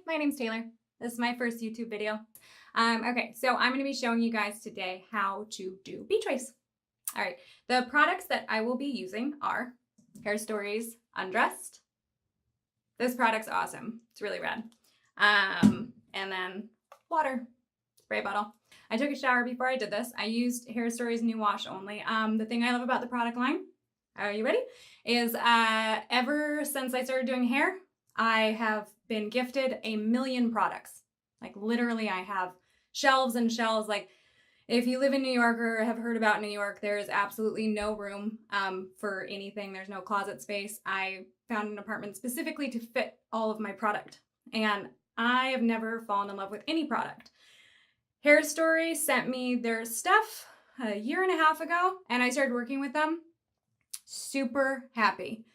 my name's Taylor. This is my first YouTube video. Okay, so I'm going to be showing you guys today how to do beach waves. All right, the products that I will be using are Hairstory's Undressed. This product's awesome. It's really rad. And then water spray bottle. I took a shower before I did this. I used Hairstory's New Wash only. The thing I love about the product line, are you ready? Is ever since I started doing hair, I have been gifted a million products. Like literally I have shelves and shelves. Like if you live in New York or have heard about New York, there is absolutely no room for anything. There's no closet space. I found an apartment specifically to fit all of my product. And I have never fallen in love with any product. Hairstory sent me their stuff a year and a half ago, and I started working with them. Super happy.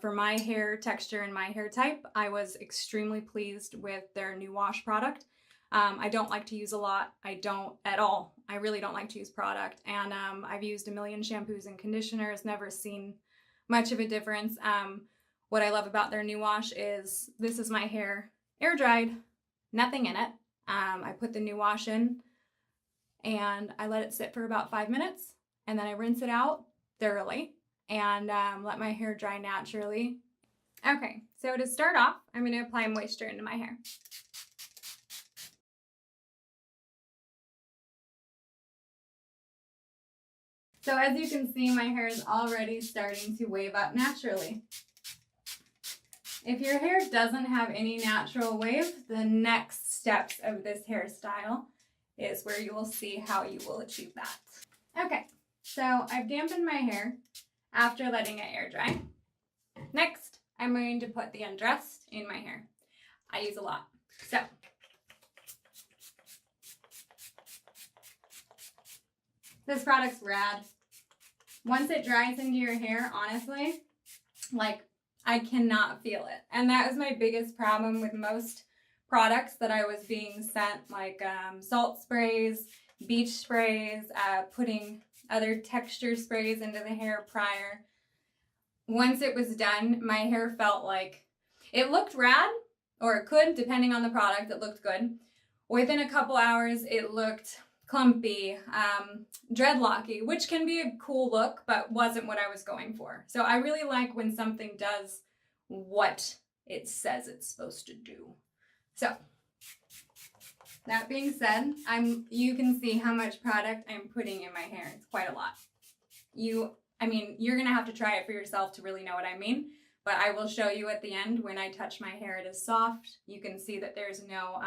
For my hair texture and my hair type, I was extremely pleased with their New Wash product. I don't like to use a lot. I don't at all. I really don't like to use product. And I've used a million shampoos and conditioners, never seen much of a difference. What I love about their New Wash is this is my hair air dried, nothing in it. I put the New Wash in and I let it sit for about 5 minutes, and then I rinse it out thoroughly and let my hair dry naturally. Okay, so to start off, I'm going to apply moisture into my hair. So as you can see, my hair is already starting to wave up naturally. If your hair doesn't have any natural wave, the next steps of this hairstyle is where you will see how you will achieve that. Okay, so I've dampened my hair after letting it air dry. Next, I'm going to put the Undressed in my hair. I use a lot. So, this product's rad. Once it dries into your hair, honestly, like, I cannot feel it. And that was my biggest problem with most products that I was being sent, like salt sprays, beach sprays, putting other texture sprays into the hair prior. Once it was done, my hair felt like it looked rad, or it could, depending on the product, it looked good. Within a couple hours, it looked clumpy, dreadlocky, which can be a cool look, but wasn't what I was going for. So I really like when something does what it says it's supposed to do. So, that being said, you can see how much product I'm putting in my hair. It's quite a lot. You're gonna have to try it for yourself to really know what I mean, but I will show you at the end. When I touch my hair, it is soft. You can see that there's no,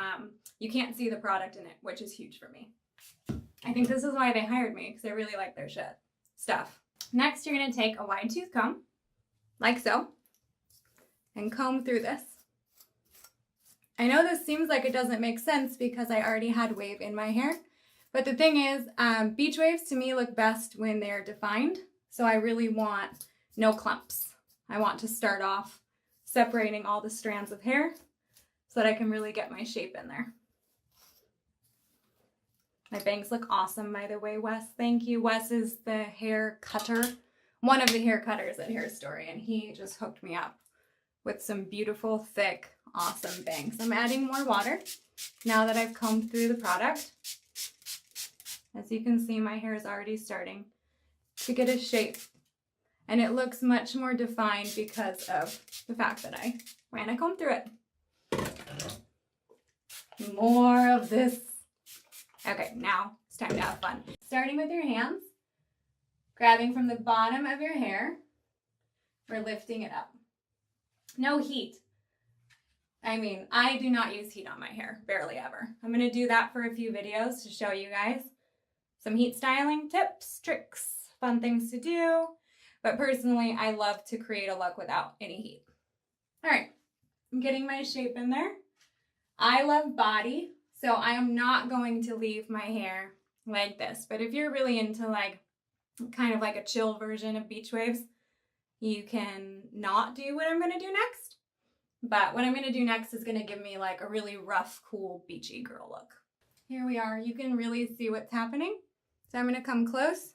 you can't see the product in it, which is huge for me. I think this is why they hired me, because I really like their stuff. Next, you're gonna take a wide tooth comb, like so, and comb through this. I know this seems like it doesn't make sense because I already had wave in my hair, but the thing is, beach waves to me look best when they're defined, so I really want no clumps. I want to start off separating all the strands of hair so that I can really get my shape in there. My bangs look awesome, by the way, Wes. Thank you. Wes is the hair cutter, one of the hair cutters at Hairstory, and he just hooked me up with some beautiful, thick, awesome bangs. I'm adding more water now that I've combed through the product. As you can see, my hair is already starting to get a shape, and it looks much more defined because of the fact that I ran a comb through it. More of this. Okay, now it's time to have fun. Starting with your hands, grabbing from the bottom of your hair, we're lifting it up. No heat. I do not use heat on my hair, barely ever. I'm gonna do that for a few videos to show you guys some heat styling tips, tricks, fun things to do. But personally, I love to create a look without any heat. All right, I'm getting my shape in there. I love body. So I am not going to leave my hair like this. But if you're really into like kind of like a chill version of beach waves, you can not do what I'm going to do next. But what I'm going to do next is going to give me like a really rough, cool, beachy girl look. Here we are. You can really see what's happening. So I'm going to come close,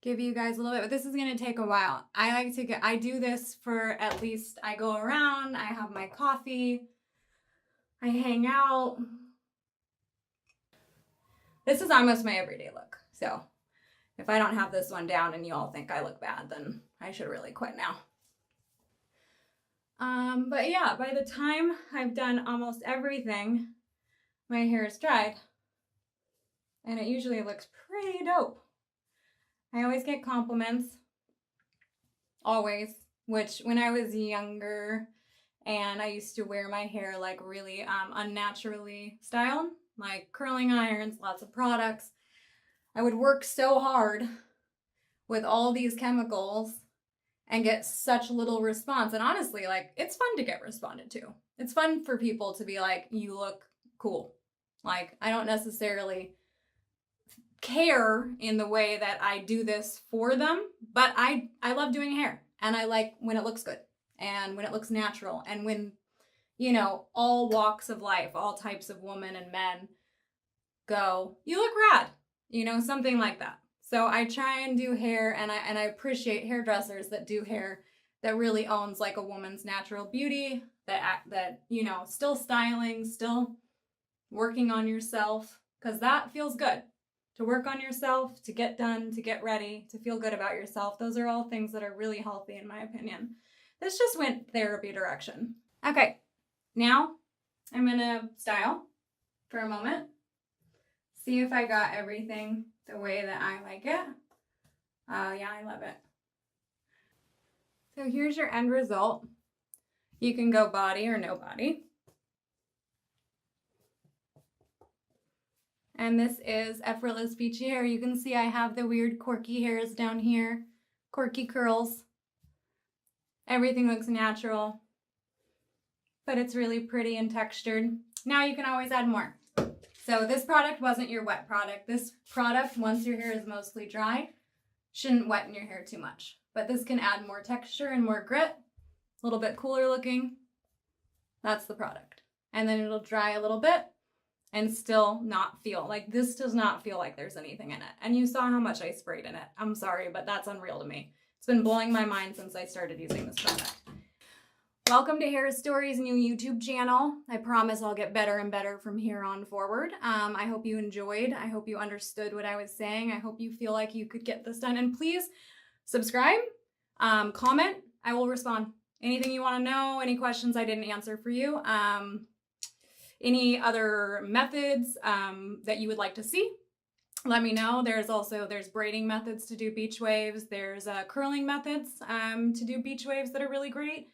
give you guys a little bit, but this is going to take a while. I do this for at least, I go around, I have my coffee, I hang out. This is almost my everyday look. So if I don't have this one down and you all think I look bad, then I should really quit now. But yeah, by the time I've done almost everything, my hair is dried. And it usually looks pretty dope. I always get compliments. Always. Which when I was younger and I used to wear my hair like really unnaturally styled, like curling irons, lots of products, I would work so hard with all these chemicals and get such little response. And honestly, like, it's fun to get responded to. It's fun for people to be like, you look cool. Like, I don't necessarily care in the way that I do this for them, but I love doing hair, and I like when it looks good and when it looks natural, and when, you know, all walks of life, all types of women and men go, you look rad, you know, something like that. So I try and do hair, and I appreciate hairdressers that do hair that really owns like a woman's natural beauty, that you know, still styling, still working on yourself, because that feels good. To work on yourself, to get done, to get ready, to feel good about yourself. Those are all things that are really healthy in my opinion. This just went therapy direction. Okay, now I'm gonna style for a moment. See if I got everything the way that I like it. Yeah, I love it. So here's your end result. You can go body or no body. And this is Effortless Beachy Hair. You can see I have the weird quirky hairs down here, quirky curls. Everything looks natural, but it's really pretty and textured. Now you can always add more. So this product wasn't your wet product. This product, once your hair is mostly dry, shouldn't weten your hair too much. But this can add more texture and more grit, a little bit cooler looking. That's the product. And then it'll dry a little bit and still not feel like, this does not feel like there's anything in it. And you saw how much I sprayed in it. I'm sorry, but that's unreal to me. It's been blowing my mind since I started using this product. Welcome to Hairstory's new YouTube channel. I promise I'll get better and better from here on forward. I hope you enjoyed. I hope you understood what I was saying. I hope you feel like you could get this done. And please subscribe, comment. I will respond. Anything you want to know, any questions I didn't answer for you, any other methods that you would like to see, let me know. There's braiding methods to do beach waves. There's curling methods to do beach waves that are really great.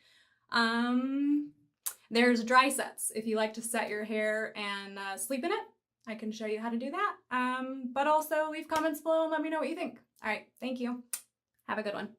There's dry sets. If you like to set your hair and sleep in it, I can show you how to do that. But also leave comments below and let me know what you think. All right, thank you. Have a good one.